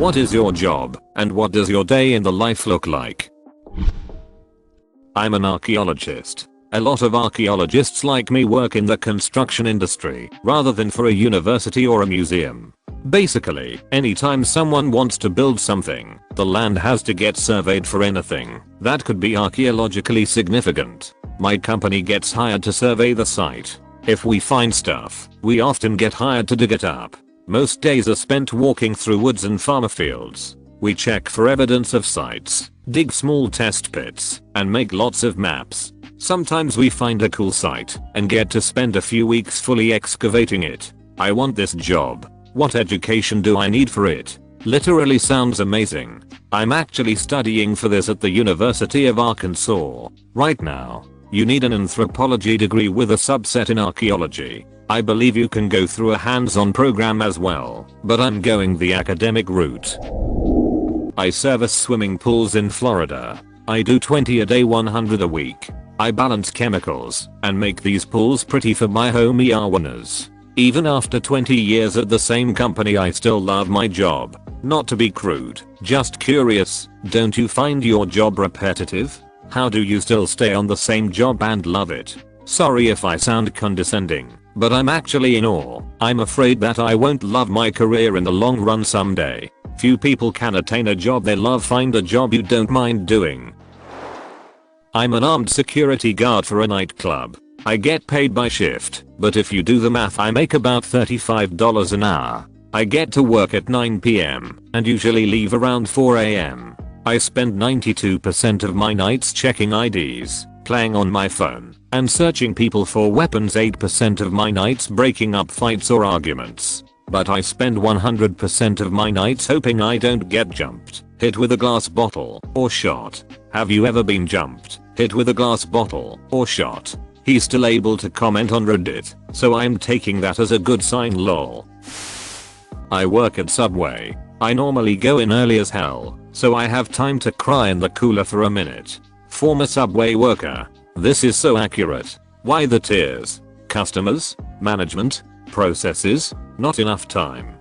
What is your job, and what does your day in the life look like? I'm an archaeologist. A lot of archaeologists like me work in the construction industry, rather than for a university or a museum. Basically, anytime someone wants to build something, the land has to get surveyed for anything that could be archaeologically significant. My company gets hired to survey the site. If we find stuff, we often get hired to dig it up. Most days are spent walking through woods and farmer fields. We check for evidence of sites, dig small test pits, and make lots of maps. Sometimes we find a cool site and get to spend a few weeks fully excavating it. I want this job. What education do I need for it? Literally sounds amazing. I'm actually studying for this at the University of Arkansas. Right now, you need an anthropology degree with a subset in archaeology. I believe you can go through a hands-on program as well, but I'm going the academic route. I service swimming pools in Florida. I do 20 a day, 100 a week. I balance chemicals and make these pools pretty for my homie owners. Even after 20 years at the same company, I still love my job. Not to be crude, just curious, don't you find your job repetitive? How do you still stay on the same job and love it? Sorry if I sound condescending, but I'm actually in awe. I'm afraid that I won't love my career in the long run someday. Few people can attain a job they love. Find a job you don't mind doing. I'm an armed security guard for a nightclub. I get paid by shift, but if you do the math, I make about $35 an hour. I get to work at 9 PM and usually leave around 4 AM. I spend 92% of my nights checking IDs, playing on my phone, and searching people for weapons. 8% of my nights breaking up fights or arguments. But I spend 100% of my nights hoping I don't get jumped, hit with a glass bottle, or shot. Have you ever been jumped, hit with a glass bottle, or shot? He's still able to comment on Reddit, so I'm taking that as a good sign, lol. I work at Subway. I normally go in early as hell, so I have time to cry in the cooler for a minute. Former Subway worker. This is so accurate. Why the tears? Customers? Management? Processes? Not enough time.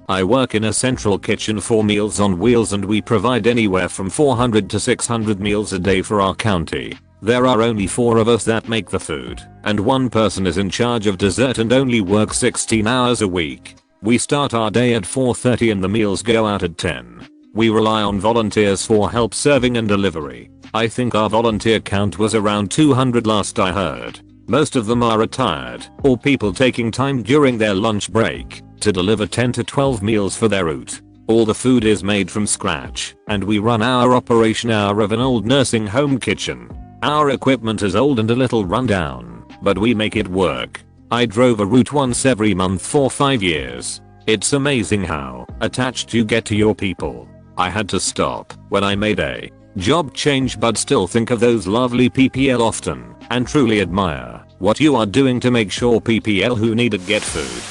I work in a central kitchen for Meals on Wheels, and we provide anywhere from 400 to 600 meals a day for our county. There are only 4 of us that make the food, and 1 person is in charge of dessert and only works 16 hours a week. We start our day at 4:30 and the meals go out at 10. We rely on volunteers for help serving and delivery. I think our volunteer count was around 200 last I heard. Most of them are retired or people taking time during their lunch break to deliver 10 to 12 meals for their route. All the food is made from scratch, and we run our operation out of an old nursing home kitchen. Our equipment is old and a little rundown, but we make it work. I drove a route once every month for 5 years. It's amazing how attached you get to your people. I had to stop when I made a job change, but still think of those lovely PPL often and truly admire what you are doing to make sure PPL who need it get food.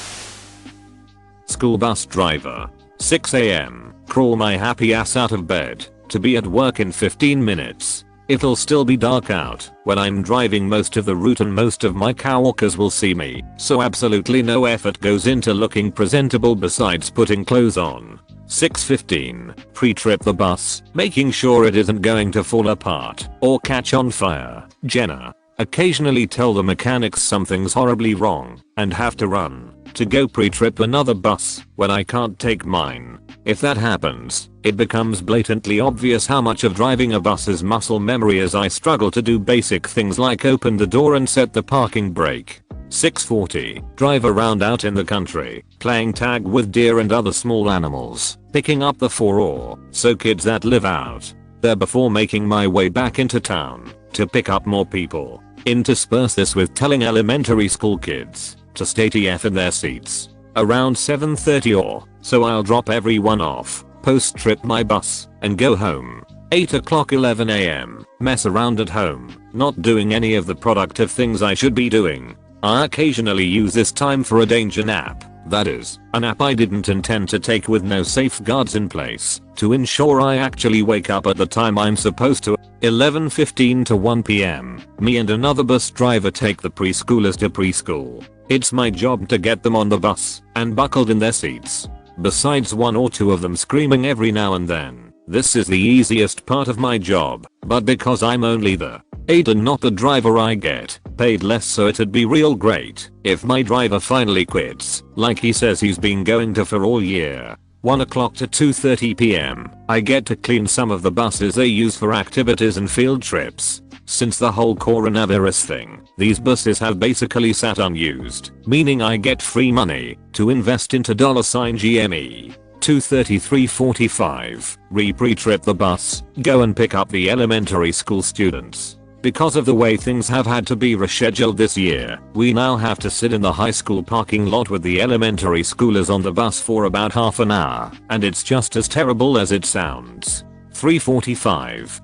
School bus driver. 6 AM. Crawl my happy ass out of bed to be at work in 15 minutes. It'll still be dark out when I'm driving most of the route, and most of my coworkers will see me, so absolutely no effort goes into looking presentable besides putting clothes on. 6:15. Pre-trip the bus, making sure it isn't going to fall apart or catch on fire. Jenna. Occasionally tell the mechanics something's horribly wrong and have to run to go pre-trip another bus when I can't take mine. If that happens, it becomes blatantly obvious how much of driving a bus is muscle memory, as I struggle to do basic things like open the door and set the parking brake. 6:40. Drive around out in the country, playing tag with deer and other small animals, picking up the 4 or so kids that live out there before making my way back into town to pick up more people. Intersperse this with telling elementary school kids to stay TF in their seats. Around 7:30 or so I'll drop everyone off, post-trip my bus, and go home. 8 o'clock 11 AM. Mess around at home, not doing any of the productive things I should be doing. I occasionally use this time for a danger nap. That is, a nap I didn't intend to take with no safeguards in place to ensure I actually wake up at the time I'm supposed to. 11:15 to 1 PM. Me and another bus driver take the preschoolers to preschool. It's my job to get them on the bus and buckled in their seats. besides one or two of them screaming every now and then. This is the easiest part of my job, but because I'm only the aide and not the driver I get paid less, so it'd be real great if my driver finally quits, like he says he's been going to for all year. 1 o'clock to 2:30 PM, I get to clean some of the buses they use for activities and field trips. Since the whole coronavirus thing, these buses have basically sat unused, meaning I get free money to invest into $GME. 2:33:45, pre-trip the bus, go and pick up the elementary school students. Because of the way things have had to be rescheduled this year, we now have to sit in the high school parking lot with the elementary schoolers on the bus for about half an hour, and it's just as terrible as it sounds. 3:45.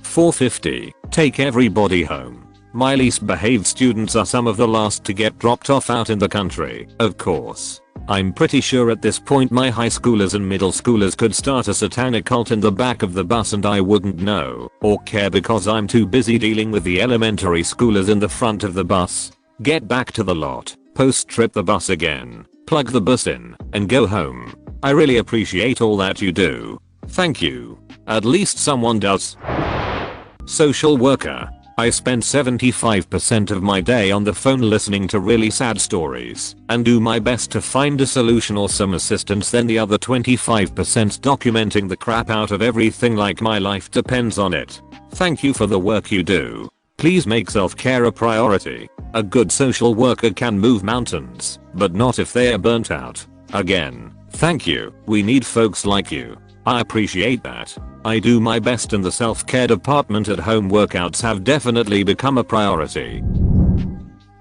4:50, take everybody home. My least behaved students are some of the last to get dropped off out in the country, of course. I'm pretty sure at this point my high schoolers and middle schoolers could start a satanic cult in the back of the bus and I wouldn't know or care because I'm too busy dealing with the elementary schoolers in the front of the bus. Get back to the lot, post-trip the bus again, plug the bus in, and go home. I really appreciate all that you do. Thank you. At least someone does. Social worker. I spend 75% of my day on the phone listening to really sad stories and do my best to find a solution or some assistance, then the other 25% documenting the crap out of everything like my life depends on it. Thank you for the work you do. Please make self-care a priority. A good social worker can move mountains, but not if they are burnt out. Again, thank you. We need folks like you. I appreciate that. I do my best in the self-care department at home. Workouts have definitely become a priority.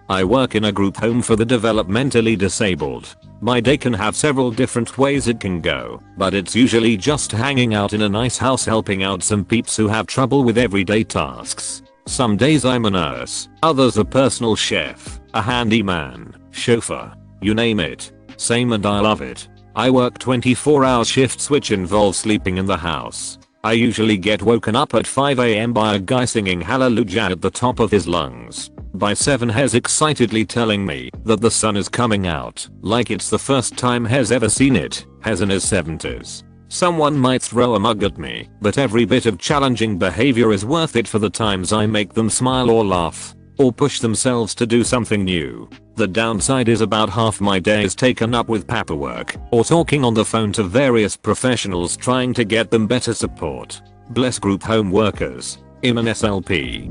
I work in a group home for the developmentally disabled. My day can have several different ways it can go, but it's usually just hanging out in a nice house helping out some peeps who have trouble with everyday tasks. Some days I'm a nurse, others a personal chef, a handyman, chauffeur, you name it. Same, and I love it. I work 24-hour shifts which involve sleeping in the house. I usually get woken up at 5 AM by a guy singing Hallelujah at the top of his lungs. By 7 he's excitedly telling me that the sun is coming out, like it's the first time he's ever seen it. He's in his 70s. Someone might throw a mug at me, but every bit of challenging behavior is worth it for the times I make them smile or laugh, or push themselves to do something new. The downside is about half my day is taken up with paperwork or talking on the phone to various professionals trying to get them better support. Bless group home workers. I'm an SLP.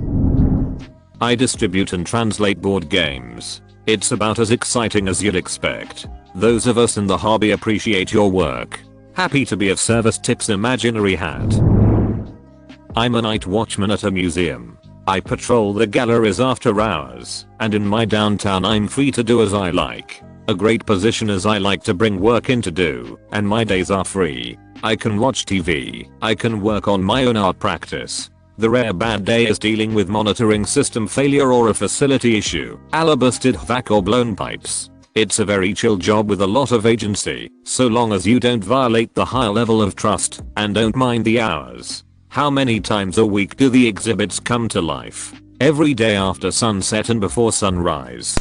I distribute and translate board games. It's about as exciting as you'd expect. Those of us in the hobby appreciate your work. Happy to be of service. Tips imaginary hat. I'm a night watchman at a museum. I patrol the galleries after hours, and in my downtime I'm free to do as I like. A great position as I like to bring work in to do, and my days are free. I can watch TV, I can work on my own art practice. The rare bad day is dealing with monitoring system failure or a facility issue, busted vac or blown pipes. It's a very chill job with a lot of agency, so long as you don't violate the high level of trust and don't mind the hours. How many times a week do the exhibits come to life? Every day after sunset and before sunrise.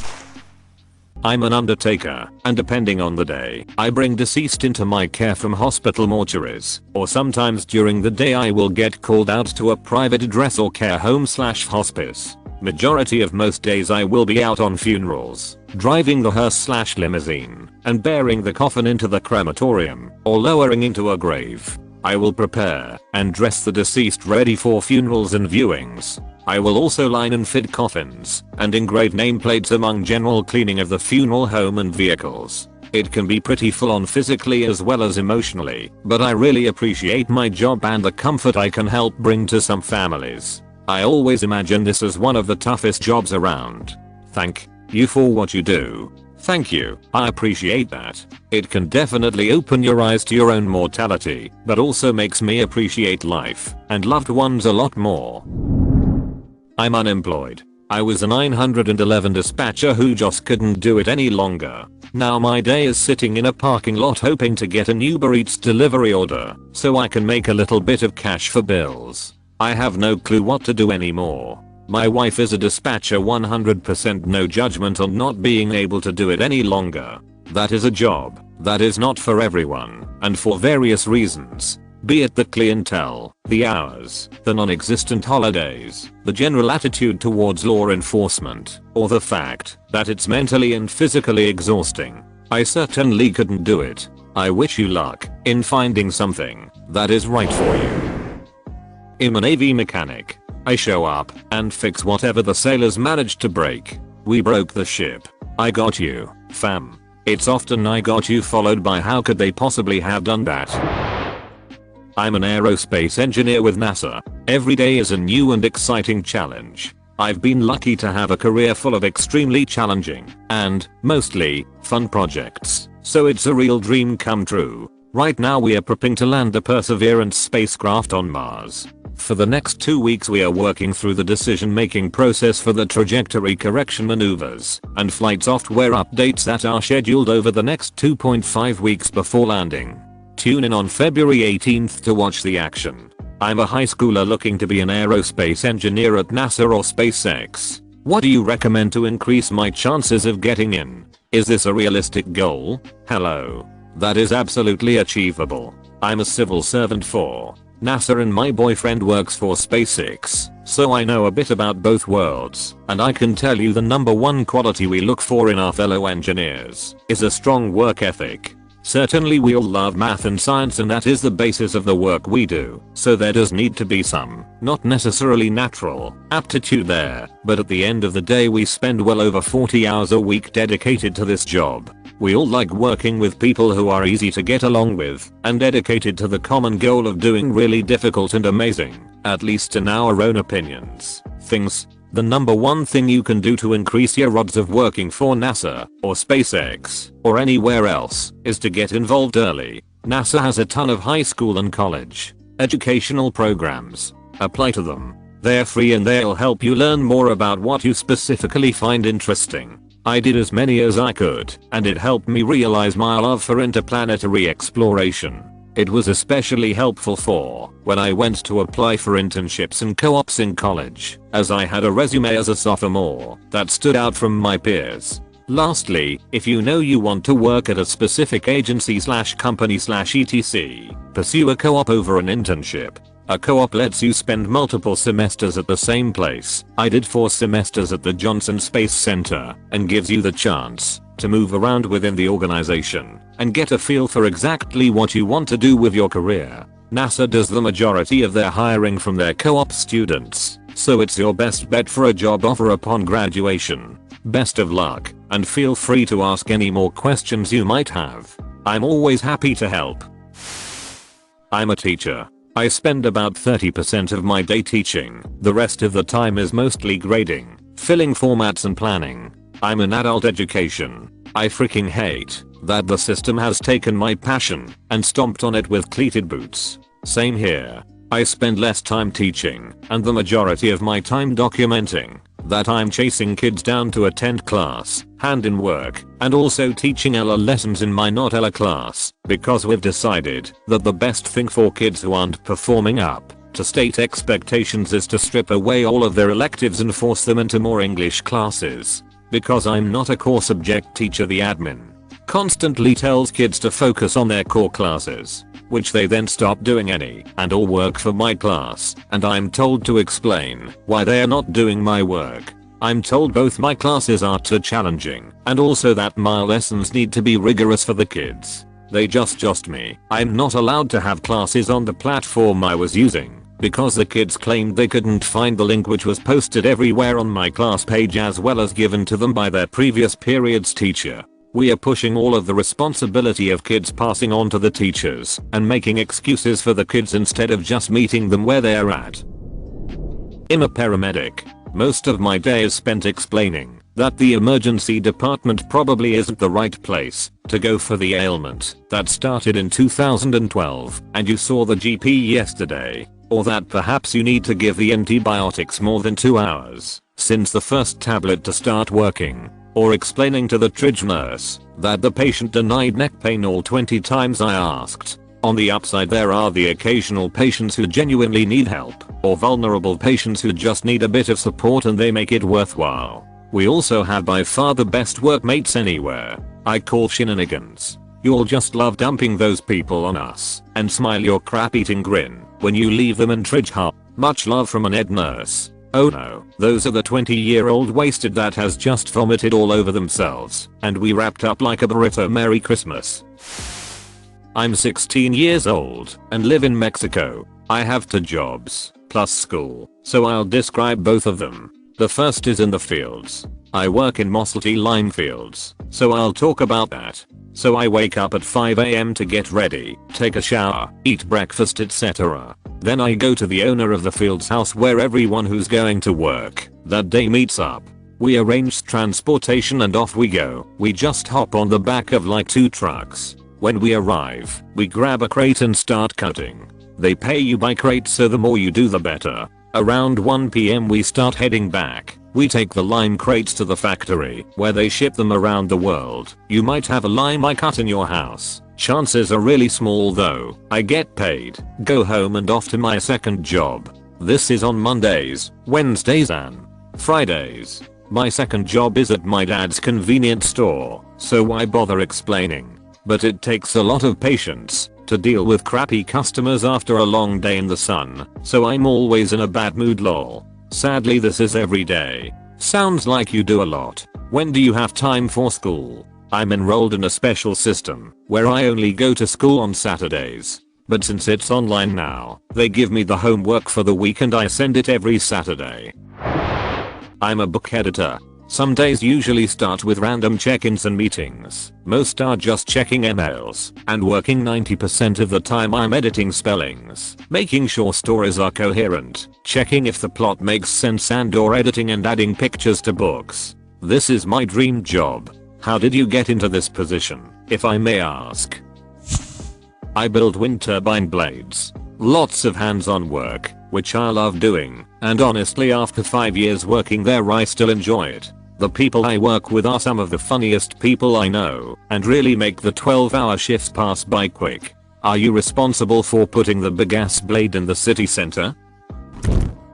I'm an undertaker, and depending on the day, I bring deceased into my care from hospital mortuaries, or sometimes during the day I will get called out to a private address or care home / hospice. Majority of most days I will be out on funerals, driving the hearse / limousine, and bearing the coffin into the crematorium, or lowering into a grave. I will prepare and dress the deceased ready for funerals and viewings. I will also line and fit coffins and engrave nameplates among general cleaning of the funeral home and vehicles. It can be pretty full on physically as well as emotionally, but I really appreciate my job and the comfort I can help bring to some families. I always imagine this as one of the toughest jobs around. Thank you for what you do. Thank you, I appreciate that. It can definitely open your eyes to your own mortality, but also makes me appreciate life and loved ones a lot more. I'm unemployed. I was a 911 dispatcher who just couldn't do it any longer. Now my day is sitting in a parking lot hoping to get an Uber Eats delivery order so I can make a little bit of cash for bills. I have no clue what to do anymore. My wife is a dispatcher, 100% no judgment on not being able to do it any longer. That is a job that is not for everyone, and for various reasons. Be it the clientele, the hours, the non-existent holidays, the general attitude towards law enforcement, or the fact that it's mentally and physically exhausting. I certainly couldn't do it. I wish you luck in finding something that is right for you. I'm a Navy mechanic. I show up and fix whatever the sailors managed to break. We broke the ship. I got you, fam. It's often I got you followed by how could they possibly have done that. I'm an aerospace engineer with NASA. Every day is a new and exciting challenge. I've been lucky to have a career full of extremely challenging and, mostly, fun projects, so it's a real dream come true. Right now we are prepping to land the Perseverance spacecraft on Mars. For the next 2 weeks we are working through the decision-making process for the trajectory correction maneuvers and flight software updates that are scheduled over the next 2.5 weeks before landing. Tune in on February 18th to watch the action. I'm a high schooler looking to be an aerospace engineer at NASA or SpaceX. What do you recommend to increase my chances of getting in? Is this a realistic goal? Hello. That is absolutely achievable. I'm a civil servant for NASA and my boyfriend works for SpaceX, so I know a bit about both worlds, and I can tell you the #1 quality we look for in our fellow engineers is a strong work ethic. Certainly we all love math and science and that is the basis of the work we do, so there does need to be some, not necessarily natural, aptitude there, but at the end of the day we spend well over 40 hours a week dedicated to this job. We all like working with people who are easy to get along with and dedicated to the common goal of doing really difficult and amazing, at least in our own opinions, things. The #1 thing you can do to increase your odds of working for NASA or SpaceX or anywhere else is to get involved early. NASA has a ton of high school and college educational programs. Apply to them. They're free and they'll help you learn more about what you specifically find interesting. I did as many as I could, and it helped me realize my love for interplanetary exploration. It was especially helpful for when I went to apply for internships and co-ops in college, as I had a resume as a sophomore that stood out from my peers. Lastly, if you know you want to work at a specific agency/company/etc, pursue a co-op over an internship. A co-op lets you spend multiple semesters at the same place. I did 4 semesters at the Johnson Space Center and gives you the chance to move around within the organization and get a feel for exactly what you want to do with your career. NASA does the majority of their hiring from their co-op students, so it's your best bet for a job offer upon graduation. Best of luck, and feel free to ask any more questions you might have. I'm always happy to help. I'm a teacher. I spend about 30% of my day teaching. The rest of the time is mostly grading, filling formats and planning. I'm in adult education. I freaking hate that the system has taken my passion and stomped on it with cleated boots. Same here. I spend less time teaching and the majority of my time documenting that I'm chasing kids down to attend class, hand in work, and also teaching Ella lessons in my not Ella class because we've decided that the best thing for kids who aren't performing up to state expectations is to strip away all of their electives and force them into more English classes. Because I'm not a core subject teacher, the admin constantly tells kids to focus on their core classes, which they then stop doing any and all work for my class, and I'm told to explain why they are not doing my work. I'm told both my classes are too challenging and also that my lessons need to be rigorous for the kids. They just me. I'm not allowed to have classes on the platform I was using because the kids claimed they couldn't find the link, which was posted everywhere on my class page as well as given to them by their previous period's teacher. We are pushing all of the responsibility of kids passing on to the teachers and making excuses for the kids instead of just meeting them where they are at. I'm a paramedic. Most of my day is spent explaining that the emergency department probably isn't the right place to go for the ailment that started in 2012 and you saw the GP yesterday, or that perhaps you need to give the antibiotics more than 2 hours since the first tablet to start working, or explaining to the triage nurse that the patient denied neck pain all 20 times I asked. On the upside, there are the occasional patients who genuinely need help, or vulnerable patients who just need a bit of support and they make it worthwhile. We also have by far the best workmates anywhere. I call shenanigans. You'll just love dumping those people on us and smile your crap eating grin when you leave them in Tridge Hub. Much love from an ed nurse. Oh no, those are the 20-year-old wasted that has just vomited all over themselves and we wrapped up like a burrito. Merry Christmas. I'm 16 years old and live in Mexico. I have 2 jobs plus school, so I'll describe both of them. The first is in the fields. I work in mostly lime fields, so I'll talk about that. So I wake up at 5 AM to get ready, take a shower, eat breakfast, etc. Then I go to the owner of the field's house where everyone who's going to work that day meets up. We arrange transportation and off we go. We just hop on the back of like 2 trucks. When we arrive, we grab a crate and start cutting. They pay you by crate, so the more you do the better. Around 1 PM we start heading back. We take the lime crates to the factory where they ship them around the world. You might have a lime I cut in your house. Chances are really small though. I get paid, go home and off to my second job. This is on Mondays, Wednesdays and Fridays. My second job is at my dad's convenience store, so why bother explaining? But it takes a lot of patience to deal with crappy customers after a long day in the sun, so I'm always in a bad mood lol. Sadly this is every day. Sounds like you do a lot. When do you have time for school? I'm enrolled in a special system where I only go to school on Saturdays. But since it's online now, they give me the homework for the week and I send it every Saturday. I'm a book editor. Some days usually start with random check-ins and meetings. Most are just checking emails, and working 90% of the time I'm editing spellings, making sure stories are coherent, checking if the plot makes sense and/or editing and adding pictures to books. This is my dream job. How did you get into this position, if I may ask? I build wind turbine blades. Lots of hands-on work, which I love doing, and honestly after 5 years working there I still enjoy it. The people I work with are some of the funniest people I know, and really make the 12-hour shifts pass by quick. Are you responsible for putting the big ass blade in the city center?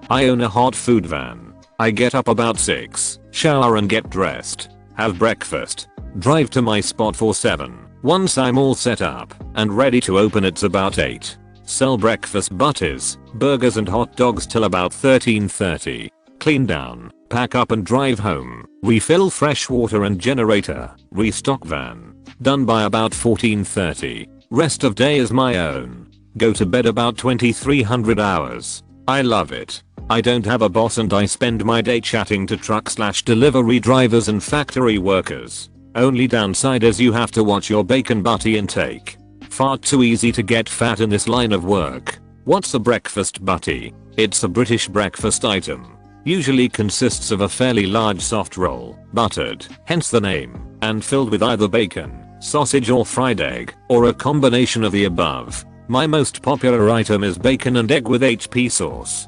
I own a hot food van. I get up about 6, shower and get dressed, have breakfast, drive to my spot for 7. Once I'm all set up and ready to open it's about 8. Sell breakfast butties, burgers and hot dogs till about 13:30. Clean down, pack up and drive home, refill fresh water and generator, restock van. Done by about 14:30. Rest of day is my own. Go to bed about 2300 hours. I love it. I don't have a boss and I spend my day chatting to truck/delivery drivers and factory workers. Only downside is you have to watch your bacon butty intake. Far too easy to get fat in this line of work. What's a breakfast butty? It's a British breakfast item. Usually consists of a fairly large soft roll, buttered, hence the name, and filled with either bacon, sausage or fried egg, or a combination of the above. My most popular item is bacon and egg with HP sauce.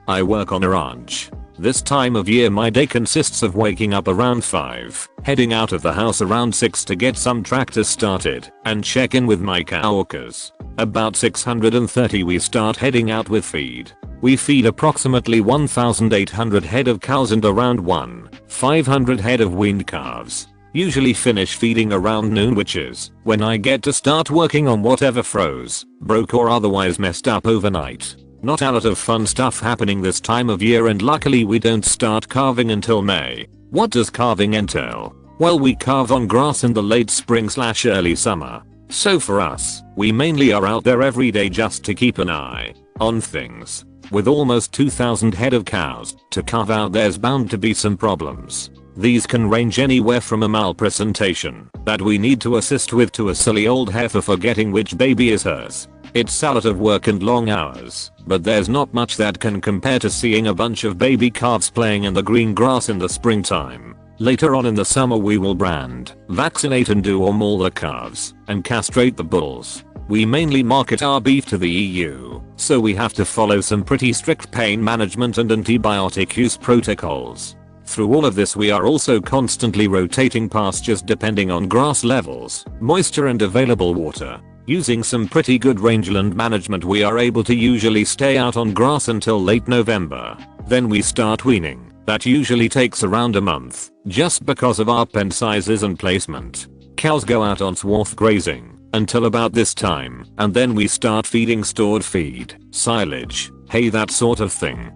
I work on a ranch. This time of year my day consists of waking up around 5, heading out of the house around 6 to get some tractors started, and check in with my coworkers. About 630 we start heading out with feed. We feed approximately 1,800 head of cows and around 1,500 head of weaned calves. Usually finish feeding around noon, which is when I get to start working on whatever froze, broke or otherwise messed up overnight. Not a lot of fun stuff happening this time of year, and luckily we don't start carving until May. What does carving entail? Well, we carve on grass in the late spring/early summer. So for us, we mainly are out there every day just to keep an eye on things. With almost 2,000 head of cows to carve out, there's bound to be some problems. These can range anywhere from a malpresentation that we need to assist with to a silly old heifer forgetting which baby is hers. It's a lot of work and long hours, but there's not much that can compare to seeing a bunch of baby calves playing in the green grass in the springtime. Later on in the summer we will brand, vaccinate and maul the calves, and castrate the bulls. We mainly market our beef to the EU, so we have to follow some pretty strict pain management and antibiotic use protocols. Through all of this we are also constantly rotating pastures depending on grass levels, moisture and available water. Using some pretty good rangeland management we are able to usually stay out on grass until late November. Then we start weaning. That usually takes around a month, just because of our pen sizes and placement. Cows go out on swath grazing until about this time, and then we start feeding stored feed, silage, hay, that sort of thing.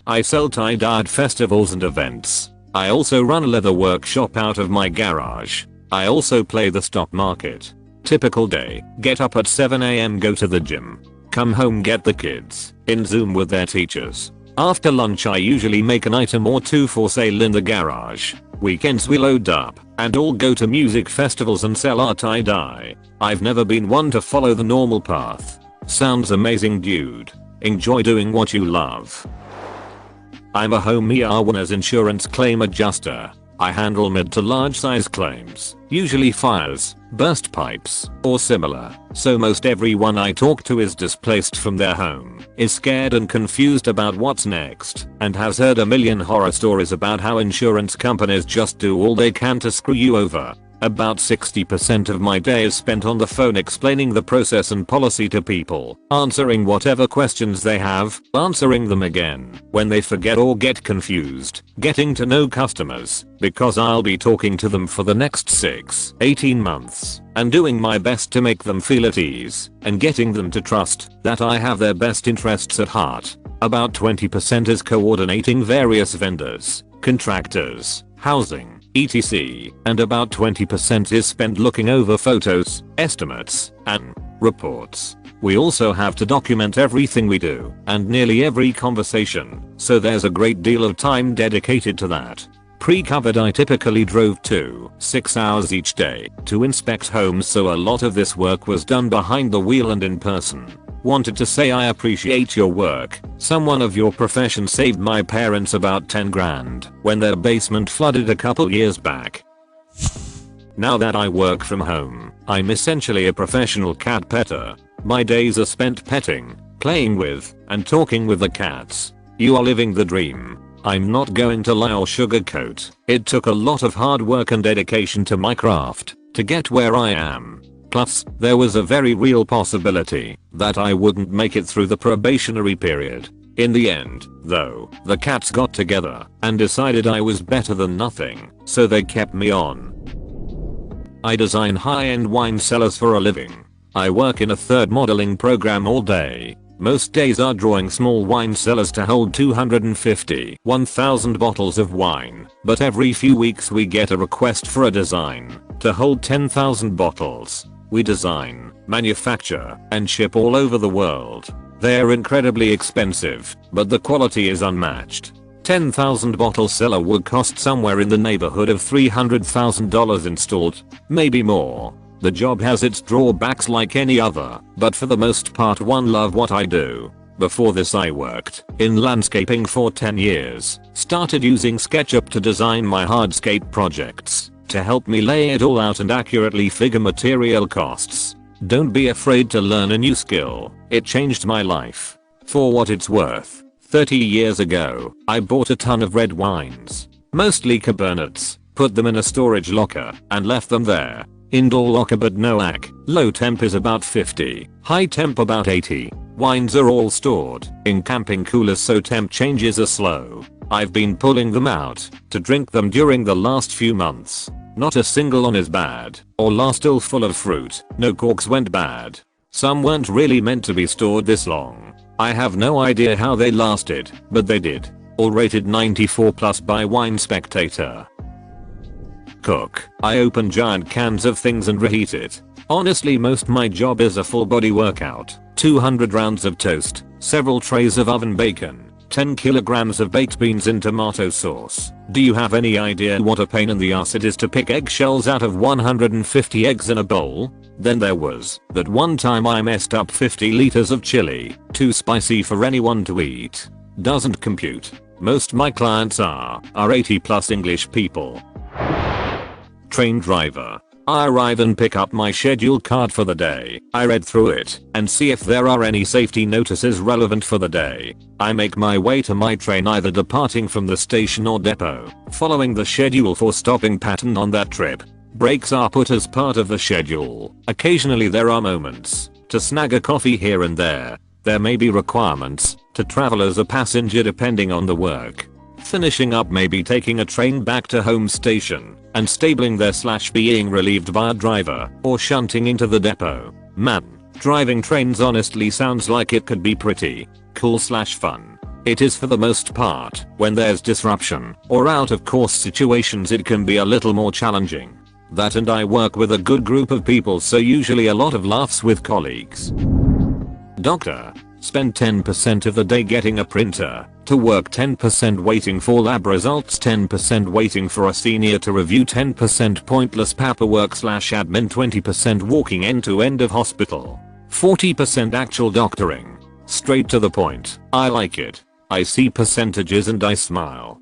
I sell tie-dye at festivals and events. I also run a leather workshop out of my garage. I also play the stock market. Typical day: get up at 7 AM, go to the gym. Come home, get the kids in Zoom with their teachers. After lunch I usually make an item or two for sale in the garage. Weekends we load up and all go to music festivals and sell our tie-dye. I've never been one to follow the normal path. Sounds amazing, dude. Enjoy doing what you love. I'm a homeowner's insurance claim adjuster. I handle mid to large size claims, usually fires, burst pipes, or similar, so most everyone I talk to is displaced from their home, is scared and confused about what's next, and has heard a million horror stories about how insurance companies just do all they can to screw you over. About 60% of my day is spent on the phone explaining the process and policy to people, answering whatever questions they have, answering them again when they forget or get confused, getting to know customers, because I'll be talking to them for the next 6-18 months, and doing my best to make them feel at ease, and getting them to trust that I have their best interests at heart. About 20% is coordinating various vendors, contractors, housing, etc. and about 20% is spent looking over photos, estimates, and reports. We also have to document everything we do and nearly every conversation, so there's a great deal of time dedicated to that. Pre-COVID I typically drove 2-6 hours each day to inspect homes, so a lot of this work was done behind the wheel and in person. Wanted to say I appreciate your work. Someone of your profession saved my parents about 10 grand when their basement flooded a couple years back. Now that I work from home, I'm essentially a professional cat petter. My days are spent petting, playing with, and talking with the cats. You are living the dream. I'm not going to lie or sugarcoat. It took a lot of hard work and dedication to my craft to get where I am. Plus, there was a very real possibility that I wouldn't make it through the probationary period. In the end, though, the cats got together and decided I was better than nothing, so they kept me on. I design high-end wine cellars for a living. I work in a third modeling program all day. Most days are drawing small wine cellars to hold 250-1,000 bottles of wine, but every few weeks we get a request for a design to hold 10,000 bottles. We design, manufacture, and ship all over the world. They're incredibly expensive, but the quality is unmatched. 10,000 bottle cellar would cost somewhere in the neighborhood of $300,000 installed, maybe more. The job has its drawbacks like any other, but for the most part one love what I do. Before this I worked in landscaping for 10 years, started using SketchUp to design my hardscape projects, to help me lay it all out and accurately figure material costs. Don't be afraid to learn a new skill. It changed my life. For what it's worth, 30 years ago, I bought a ton of red wines, mostly Cabernets, put them in a storage locker, and left them there. Indoor locker but no AC, low temp is about 50, high temp about 80. Wines are all stored in camping coolers so temp changes are slow. I've been pulling them out to drink them during the last few months. Not a single one is bad, or last still full of fruit, no corks went bad. Some weren't really meant to be stored this long. I have no idea how they lasted, but they did. All rated 94+ by Wine Spectator. Cook. I open giant cans of things and reheat it. Honestly, most my job is a full body workout. 200 rounds of toast, several trays of oven bacon, 10 kilograms of baked beans in tomato sauce. Do you have any idea what a pain in the ass it is to pick eggshells out of 150 eggs in a bowl? Then there was that one time I messed up 50 liters of chili, too spicy for anyone to eat. Doesn't compute. Most my clients are 80+ English people. Train driver. I arrive and pick up my schedule card for the day. I read through it and see if there are any safety notices relevant for the day. I make my way to my train, either departing from the station or depot, following the schedule for stopping pattern on that trip. Breaks are put as part of the schedule. Occasionally there are moments to snag a coffee here and there. There may be requirements to travel as a passenger depending on the work. finishing up maybe taking a train back to home station and stabling there / being relieved by a driver or shunting into the depot. Man, driving trains honestly sounds like it could be pretty cool / fun. It is for the most part. When there's disruption or out of course situations it can be a little more challenging. That and I work with a good group of people, so usually a lot of laughs with colleagues. Doctor. Spend 10% of the day getting a printer to work, 10% waiting for lab results, 10% waiting for a senior to review, 10% pointless paperwork / admin, 20% walking end to end of hospital, 40% actual doctoring. Straight to the point. I like it. I see percentages and I smile.